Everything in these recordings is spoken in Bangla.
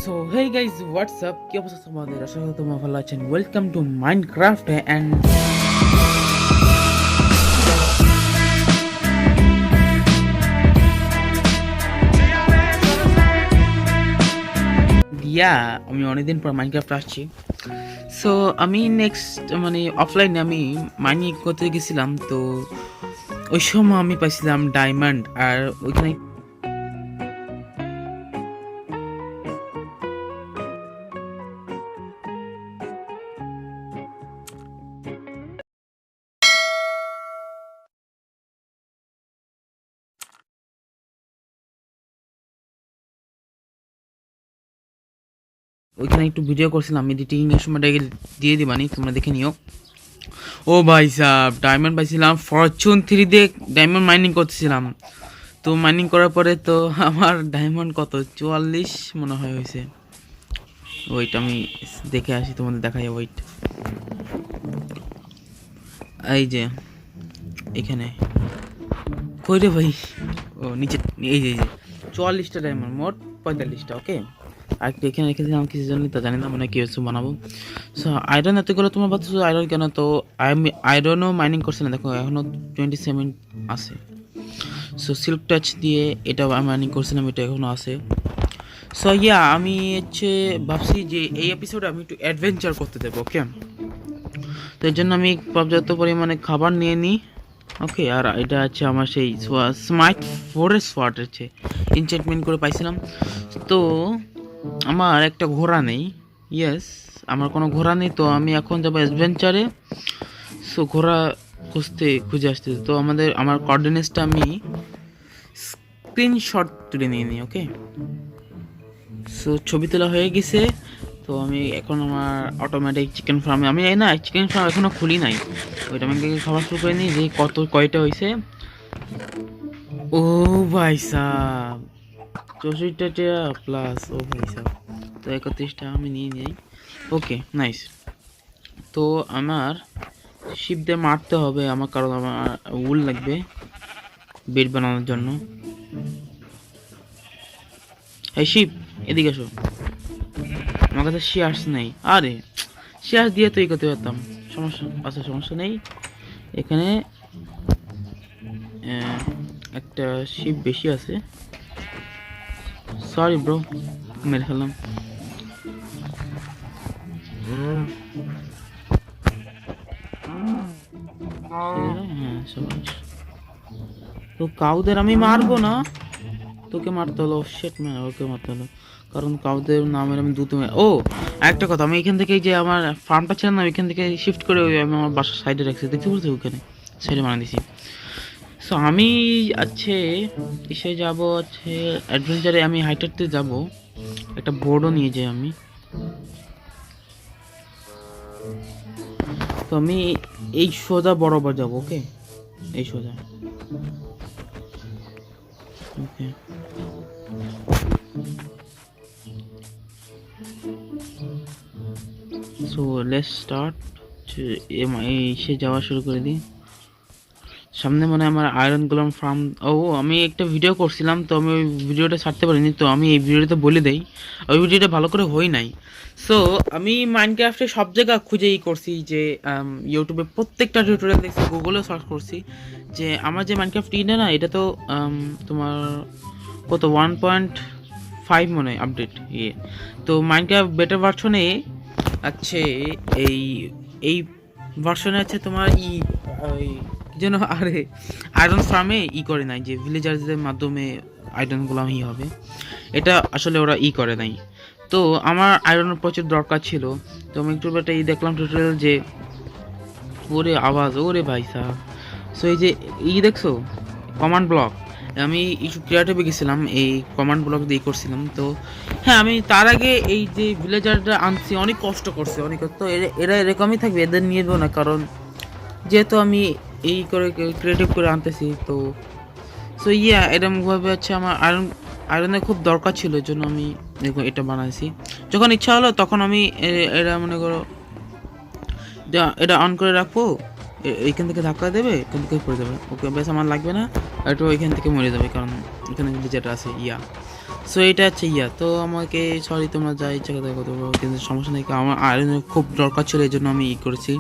So hey guys, what's up? কি অবস্থা তোমাদের? আশা করি তোমরা ভালো আছেন। ওয়েলকাম টু মাইনক্রাফট এন্ড আমি অনেকদিন পর মাইনক্রাফট আসছি। সো আমি নেক্সট অফলাইনে আমি মাইনিং করতে গেছিলাম, তো ওই সময় আমি পাইছিলাম ডায়মন্ড, আর ওইখানে একটু ভিডিও করছিলাম, এডিটিং এর সময়টা দিয়ে দিবানি, তোমরা দেখে নিও। ও ভাই সাহেব, ডায়মন্ড পাইছিলাম ফরচুন 3 দিয়ে ডায়মন্ড মাইনিং করতেছিলাম। তো মাইনিং করার পরে তো আমার ডায়মন্ড কত 44 মনে হয় হয়েছে। ওয়েট আমি দেখে আসি, তোমাদের দেখাই। ওয়েট, এই যে এখানে কই রে ভাই, ও নিচে, এই যে 44টা ডায়মন্ড, মোট 45টা। ওকে, আর এখানে রেখেছিলাম কিছু জন্য, তো জানি না, মনে হয় কিছু বানাবো। সো আয়রন এতগুলো তোমার ভাবছো আয়রন কেন, তো আমি আয়রনও মাইনিং করছি না, দেখো এখনও 27 আছে। সো সিল্ক টাচ দিয়ে এটা মাইনিং করছিলাম, এটা এখনও আছে। সো আমি হচ্ছে ভাবছি যে এই এপিসোডে আমি একটু অ্যাডভেঞ্চার করতে দেবো। ওকে, তো এর জন্য আমি পর্যাপ্ত পরিমাণে খাবার নিয়ে নিই। ওকে, আর এটা হচ্ছে আমার সেই স্মার্ট ফরেস্ট ওয়াট হচ্ছে এনচেন্টমেন্ট করে পাইছিলাম। তো আমার একটা ঘোড়া নেই, ইয়েস, আমার কোনো ঘোড়া নেই। তো আমি এখন যাবো অ্যাডভেঞ্চারে। সো ঘোড়া খুঁজে আসতে, তো আমার কোঅর্ডিনেটসটা আমি স্ক্রিনশট তুলে নিয়ে নিই। ওকে, সো ছবি তোলা হয়ে গেছে। তো আমি এখন আমার অটোমেটিক চিকেন ফার্মে, আমি না চিকেন ফার্ম এখনও খুলি নাই, ওইটা আমি খাবার শুরু করে নিই যে কয়টা হয়েছে। ও ভাই সাহ, 64টা প্লাস, ও ভাই সাহ, তো 31টা আমি নিয়ে নিই। ওকে, নাইস। তো আমার শিপদের মারতে হবে আমার, কারণ আমার উল লাগবে বেড বানানোর জন্য। এই শিপ, এদিকে আসো, আমার কাছে শেয়ার্স নেই। আরে শেয়ার দিয়ে তো এই করতে পারতাম, সমস্যা নেই। এখানে একটা শিপ বেশি আছে, সরি ব্রো, মেরে ফেললাম। তো কাউদের আমি মারবো না, তোকে মারতে হলো। শেট ম্যান, ওকে মারতে হলো, কারণ কাউদের নামের আমি দুটো। ও একটা কথা, আমি এখান থেকে যে আমার ফার্মটা ছিল না, ওইখান থেকে শিফট করে আমি আমার বাসার সাইডে রাখছি, দেখতে বলছি, ওখানে সাইডে বানিয়ে দিছি। সো আমি এসে যাবো অ্যাডভেঞ্চারে, আমি হাইটারতে যাব, একটা বোর্ডও নিয়ে যাই আমি। তো আমি এই সোজা বরাবর যাব। ওকে, এই সোজা। ওকে, সো লেটস স্টার্ট। এসে যাওয়া শুরু করে দিই। সামনে আমার আয়রন গোলাম ফার্ম। আমি একটা ভিডিও করছিলাম, তো আমি ওই ভিডিওটা ছাড়তে পারিনি, তো আমি এই ভিডিওতে বলে দেই, ওই ভিডিওটা ভালো করে হই নাই। সো আমি মাইনক্রাফটে সব জায়গা খুঁজেই করছি, যে ইউটিউবে প্রত্যেকটা টিউটোরিয়াল দেখছি, গুগলেও সার্চ করছি, যে আমার যে মাইনক্রাফট না, এটা তো তোমার কত 1.5 মনে হয় আপডেট তো মাইনক্রাফট বেটার ভার্সনে আছে, এই ভার্সনে আছে তোমার যেন, আরে আয়রন ফার্মে করে নাই, যে ভিলেজারদের মাধ্যমে আয়রনগুলো হবে, এটা আসলে ওরা করে নাই। তো আমার আয়রনের প্রচুর দরকার ছিল, তো আমি একটু একটা দেখলাম টিউটোরিয়াল, যে ওরে আওয়াজ, ওরে ভাই সাহ। সো এই যে দেখছো কমান্ড ব্লক, আমি একটু ক্রিয়েটিভে গেছিলাম, এই কমান্ড ব্লক দিয়ে করছিলাম। তো হ্যাঁ, আমি তার আগে এই যে ভিলেজারটা আনছি, অনেক কষ্ট করছে, অনেক। তো এরা এরকমই থাকবে, এদের নিয়ে দেবো না, কারণ যেহেতু আমি এই করে ক্রিয়েটিভ করে আনতেছি। তো সো এরকমভাবে হচ্ছে আমার আয়রনের খুব দরকার ছিল, এর জন্য আমি এটা বানাইছি। যখন ইচ্ছা হলো তখন আমি এটা মনে করো এটা অন করে রাখবো, এইখান থেকে ধাক্কা দেবে, এখান থেকে করে দেবে। ওকে, বেশ আমার লাগবে না, একটু ওইখান থেকে মরে যাবে, কারণ এখানে যেটা আছে সো এটা হচ্ছে ইয়া, তো আমাকে সরি তোমরা যা ইচ্ছা কথা করতে পারো, কিন্তু সমস্যা নেই, আমার আয়রনের খুব দরকার ছিল, এই জন্য আমি করেছি।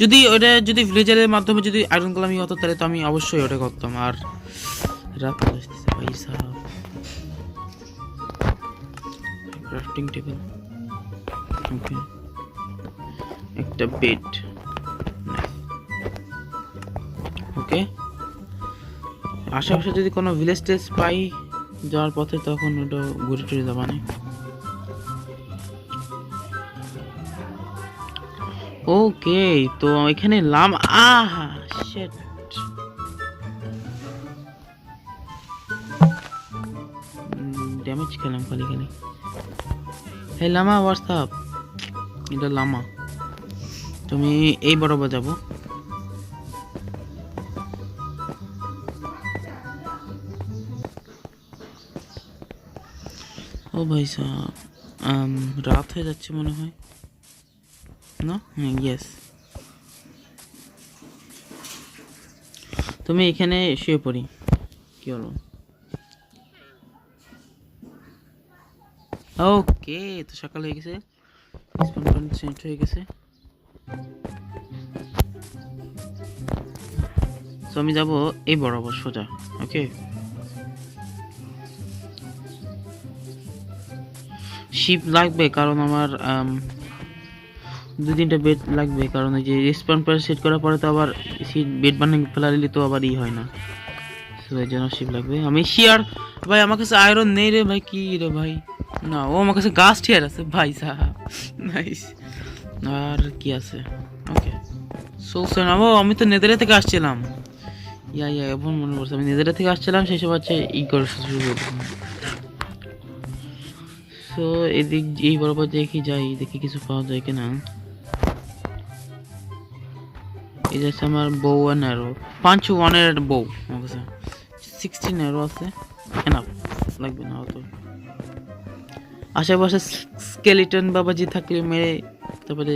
যদি ওটা যদি ভিলেজারের মাধ্যমে যদি আয়রন কলামই হতো তাহলে তো আমি অবশ্যই ওটা করতাম। আর রাত আসতেছে ভাই সাহেব। ক্রাফটিং টেবিল, ওকে, একটা বেড, ওকে। আশেপাশে যদি কোনো ভিলেজ টেজ পাই যাওয়ার পথে, তখন ওটা ঘুরে টুরে যাবানি। ওকে, তো এখানে আহা শিট, ড্যামেজ খেলাম খালি খালি। হে লামা, হোয়াটসঅ্যাপ, এটা লামা, তুমি এই বরাবর যাবো। ও ভাই সাহেব, রাত হয়ে যাচ্ছে মনে হয় না? হ্যাঁ, ইয়েস। তুমি এখানে শুয়ে পড়ি, কি হলো? ওকে, তো সকাল হয়ে গেছে, চেঞ্জ হয়ে গেছে। তো আমি যাবো এই বরাবর সোজা, ওকে। শিপ লাগবে কারণ আমার 2-3টা বেড লাগবে, কারণ এই যে রেসপন্স পয়েন্ট সেট করার পরে তো আবার সিট বেড বানিয়ে ফেলা দিলে তো আবার হয় না, সো এর জন্য শিপ লাগবে। আমি শিয়ার ভাই, আমার কাছে আয়রন নেই রে ভাই, কি রে ভাই, না ও আমার কাছে গাছ টিয়ার আছে ভাই সাহেব, নাইস। আর কি আছে, ওকে। সো ও আমি তো নেদারে থেকে আসছিলাম, ইয়া এখন মনে পড়ছে, আমি নেদারে থেকে আসছিলাম, সেই সব হচ্ছে করে শুরু করলাম। সো এদিক এই বরাবর দেখি যাই, দেখি কিছু পাওয়া যায় কিনা। এই যে আমার বউ আর ন্যারো, 5-1 বউ আমার কাছে, 16 ন্যারো আছে, এনাফ লাগবে না অত। আশেপাশে স্কেলিটন বাবাজি থাকলে মেরে তারপরে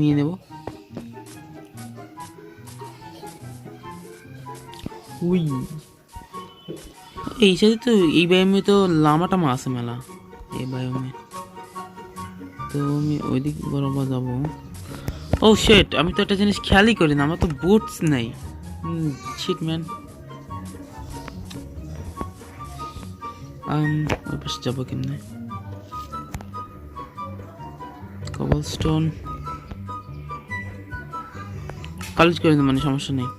নিয়ে নেব। উই, এই সাথে তো এই বায়োমে তো লামাটামা আছে মেলা, এই বায়োমে, তো আমি ওই দিক বরাবর যাবো। ও শিট, আমি তো একটা জিনিস খেয়ালই করি না, আমার তো বুটস নেই, শিট ম্যান। ওই পাশে যাবো কেমনে? কবলস্টোন কালেজ করে মানে সমস্যা নেই।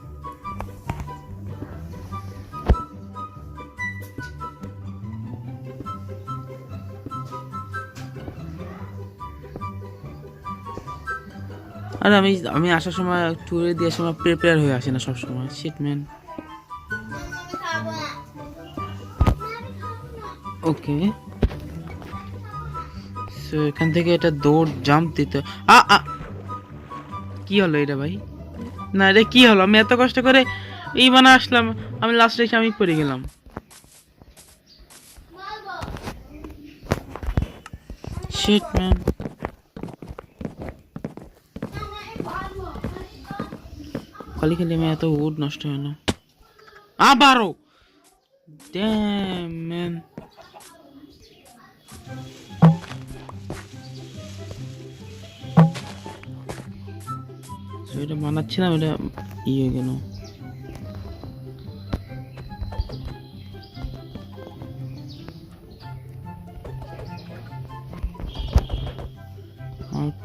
আর আমি আসার সময় ট্যুরে দিয়ে সময় প্রিপেয়ার হয়ে আসি না সবসময়, শিট ম্যান। ওকে, সো এখান থেকে এটা দৌড় জাম্প দিতে, কি হলো এটা ভাই? না এটা কি হলো? আমি এত কষ্ট করে এই বানা আসলাম, আমি লাস্টে এসে আমি পড়ে গেলাম, শিট ম্যান। খালি খালি আমি এত উড নষ্ট হয় না আবারও, ড্যাম ম্যান। এটা বানাচ্ছিলাম, এটা হয়ে গেল।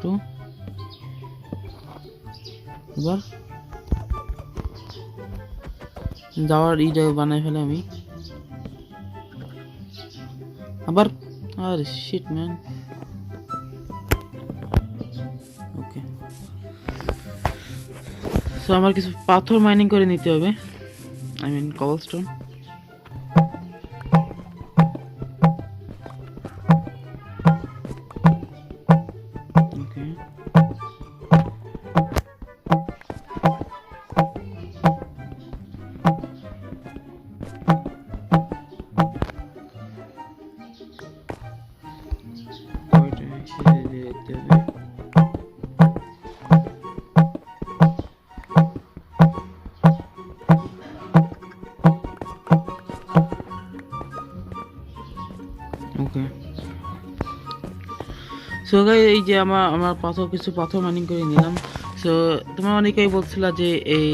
তো এবার যাওয়ার ইটা বানাই ফেলে আমি আবার, আর শিট ম্যান। ওকে, সো আমার কিছু পাথর মাইনিং করে নিতে হবে, I mean cobblestone. So guys এই যে আমার কিছু পাথর মাইনিং করে নিলাম। সো তোমরা অনেকেই বলছিলা যে এই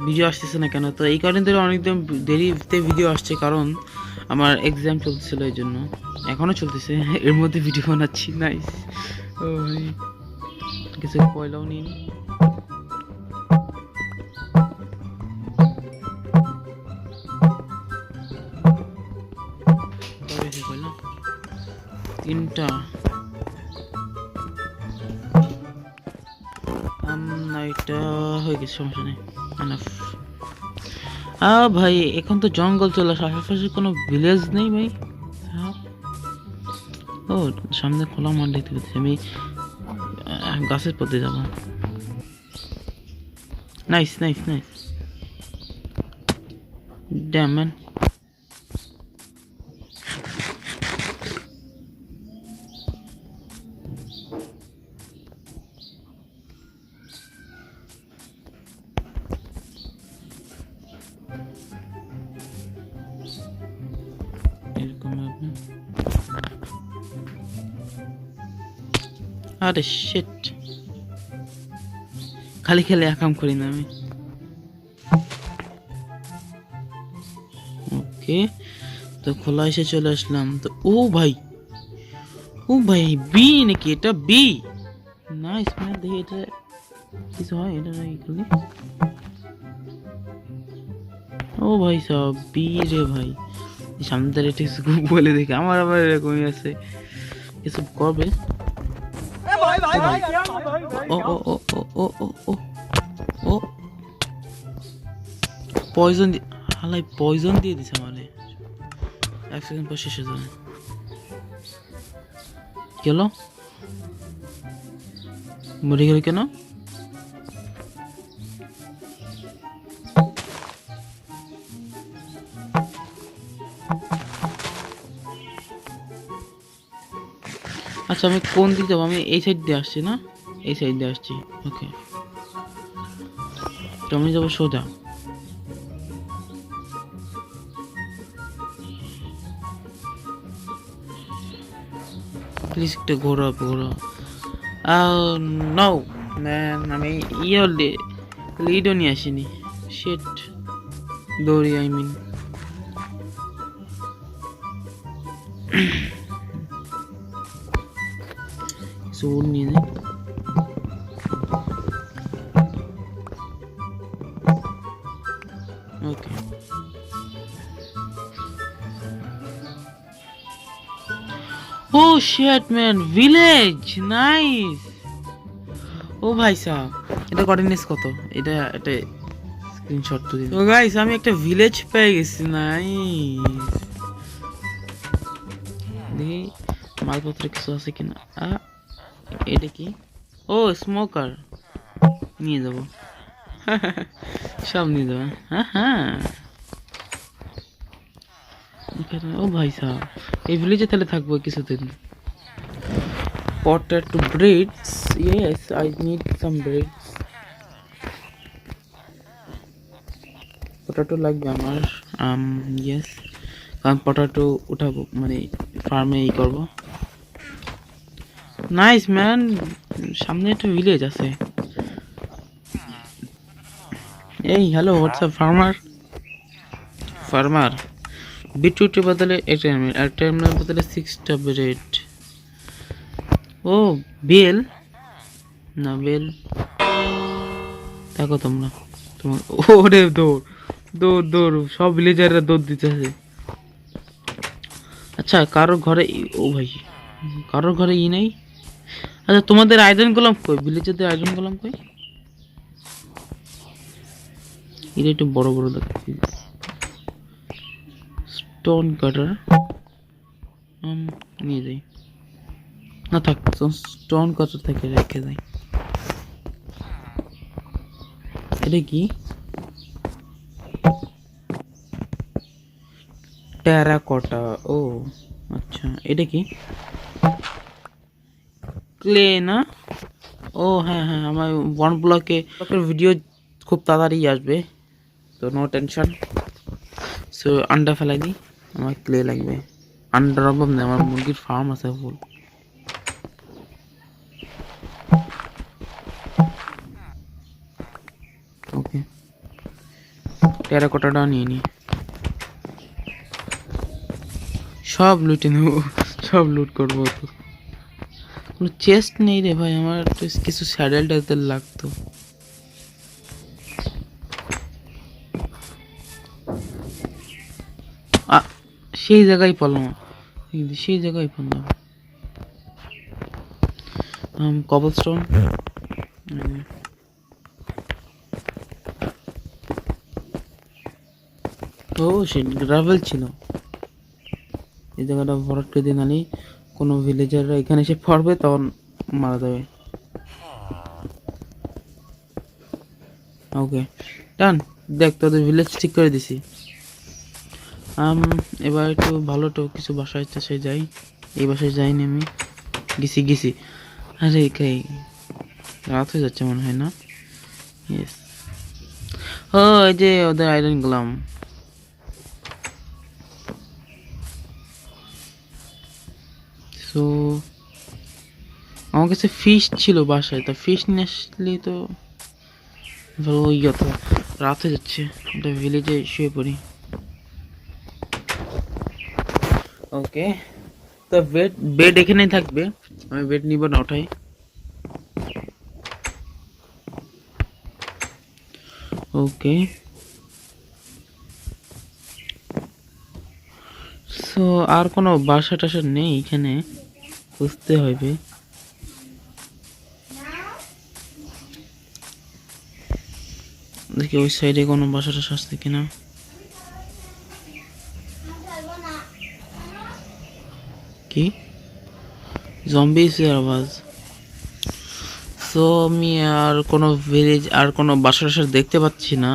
ভিডিও আসতেছে না কেন, তো এই কারণে ধরে অনেকদিন দেরিতে ভিডিও আসছে, কারণ আমার এক্সাম চলছিল এই জন্য। এখনো চলতেছে, এর মধ্যে ভিডিও বানাচ্ছি। নাইস। ও ভাই কিছু পয়লাও নিন। তিনটা না, এটা হয়ে গেছে, সমস্যা নেই। ভাই এখন তো জঙ্গল চলে আসে, আশেপাশে কোনো ভিলেজ নেই ভাই। ও সামনে খোলা মাঠ দেখতে পাচ্ছি আমি, গাছের পথে যাব। Nice nice nice, damn man. আরে শিট, খালি খেলে একাম করি না আমি। ওকে, তো খোলা এসে চলে আসলাম। তো ও ভাই বি নাকি? এটা বি। নাইস ম্যান, দেখি এটা কিছু হয় এটা খালি। ও ভাই সব বি রে ভাই, সামনে দাঁড়িয়ে ঠিক বলে দেখি, আমার আবার এরকমই আছে, কিছু করবে। ও ও ও ও ও ও ও ও পয়জন, হালাই পয়জন দিয়ে দিছে মানে। এক সেকেন্ড পর শেষ হয়ে যাবে। গেল, মরে গেল কেন? আচ্ছা আমি কোন দিক যাবো? আমি এই সাইড দিয়ে আসছি না, এই সাইড দিয়ে আসছি। ওকে, তো আমি যাবো সোজা। প্লিজ একটা ঘোরা ঘোরা। নো ম্যান, আমি লিডও নিয়ে আসিনি। শিট, দৌড়ি আই মিন। সোল নিয়ে নেই। ওকে, ও শিট ম্যান, ভিলেজ নাইস। ও ভাই সাহেব, এটা কোঅর্ডিনেটস কত? এটা স্ক্রিনশট তো দিন। তো গাইস আমি একটা ভিলেজ পেয়ে গেছি। নাইস, দেখি মালপত্র কিছু আছে কিনা। এটা কি? ও স্মোকার, নিয়ে যাবো। সব নিয়ে যাবো। হ্যাঁ হ্যাঁ, ও ভাই সাহেব এই ভিলেজে তাহলে থাকবো কিছুদিন। Potato breads, yes I need some breads. Potato লাগবে আমার। ইয়েস, কারণ পটাটো উঠাবো, মানে ফার্মে ই করবো। নাইস ম্যান, সামনে একটা ভিলেজ আছে। এই হ্যালো, হোয়াটসঅ্যাপ ফার্মার। বিটরুটের বদলে একটা বদলে 6টা ব্রেড। ও বেল না, বেল দেখো তোমরা, তোমার ওরে দৌড় দৌড় দৌড়, সব ভিলেজাররা দৌড় দিতেছে। আচ্ছা কারোর ঘরে, ও ভাই কারোর ঘরে ই নাই। আচ্ছা তোমাদের আয়োজন করলাম কই? ভিলেজারদের আয়োজন করলাম কই? এটা একটু বড় বড় দেখাচ্ছি। স্টোন কাটার নিয়ে যাই না, থাক স্টোন কাটার থেকে রেখে যাই। এটা কি? টেরাকোটা। ও আচ্ছা, এটা কি? ক্লে না? ও হ্যাঁ হ্যাঁ, আমার ওয়ান ব্লকের ভিডিও খুব তাড়াতাড়ি আসবে, তো নো টেনশন। সো আন্ডা ফেলাই দিই, আমার ক্লে লাগবে। আন্ডার অভাব নেই, আমার মুরগির ফার্ম আছে ফুল। ওকে, টেরাকোটাটা নিয়ে নি, সব লুটে নেব, সব লুট করবো। তো কোনো চেস্ট নেই রে ভাই, আমার তো কিছু স্যাডেল ট্যাডেল লাগতো। সেই জায়গায় পড়লাম, সেই জায়গায় পড়লাম। কবলস্টোন, ও সে গ্রাভেল ছিল। এই জায়গাটা ভরাট করে দিয়ে নালি কোনো ভিলেজাররা এখানে এসে পড়বে, তখন মারা যাবে। ওকে ডান, দেখ তোদের ভিলেজ ঠিক করে দিছি। এবার একটু ভালো তো কিছু বাসায় টাসায় যাই। এই বাসায় যাইনি আমি, গেছি। আরে এই রাত হয়ে যাচ্ছে মনে হয় না? ইয়েস, ও এই যে ওদের আয়রন গেলাম। সো আমার কাছে ফিশ ছিল বাসায়, তো ফিশ নিয়ে আসলে তো ভালো ইয়ে তো। রাত হয়ে যাচ্ছে, একটা ভিলেজে শুয়ে পড়ি। ওকে, তো বেড এখানেই থাকবে, আমি বেড নিব না, ওঠাই। ওকে, সো আর কোনো বাসা টাসা নেই এখানে, খুঁজতে হবে। দেখি ওই সাইডে কোনো বাসা টাসা আসছে কিনা। কি জম্বিসের আওয়াজ? সো আমি আর কোনো ভিলেজ আর কোনো বাসা টাসা দেখতে পাচ্ছি না।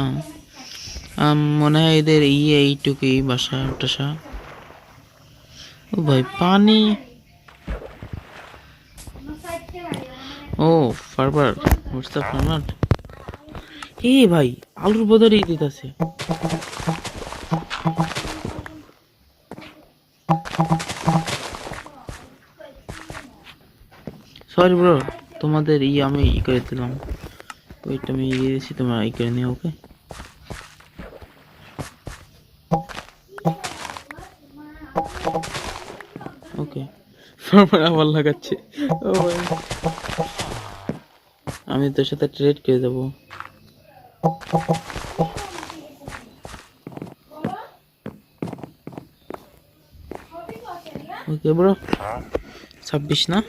মনে হয় এদের এইটুকুই বাসা টাসা। ও ভাই পানি, ও ফার্মার, ফার্মার। এ ভাই আলুর বদলে দিতেছে। সরি ব্রো, তোমাদের আমি করে দিলাম, ওইটা আমি দিয়েছি, তোমরা করে নিও। ওকে, ওকে ফার্মার আবার লাগাচ্ছে। ও ভাই আমি তোর সাথে ট্রেড করে দেবো। ওকে ব্রো, 26 না?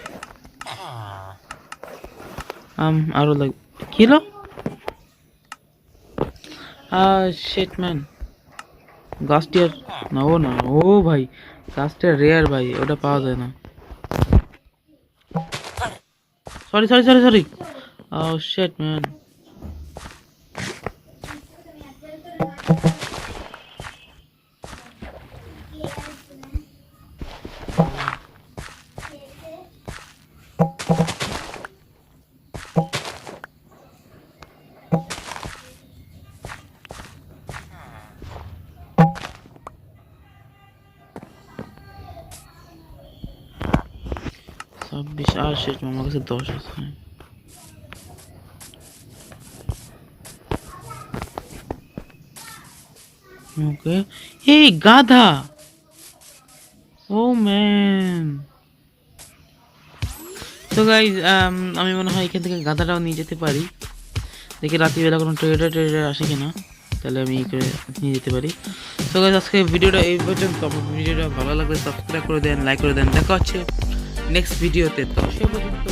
আরো লাগবে। কিলো শিট ম্যান, গাছটিয়ার না, ও না, ও ভাই গাছটা রেয়ার ভাই, ওটা পাওয়া যায় না। Sorry shit man. শেষ, আমার কাছে 10 আছে। ওকে, এই গাধা, ও ম্যান। তো গাইজ আমি মনে হয় এখান থেকে গাধাটাও নিয়ে যেতে পারি। দেখি রাত্রিবেলা কোনো ট্রেডার আসে কিনা, তাহলে আমি করে নিয়ে যেতে পারি। তো গাইজ আজকে ভিডিওটা এই পর্যন্ত। আমার ভিডিওটা ভালো লাগলে সাবস্ক্রাইব করে দেন, লাইক করে দেন। দেখা হচ্ছে নেক্সট ভিডিওতে, তো সে পর্যন্ত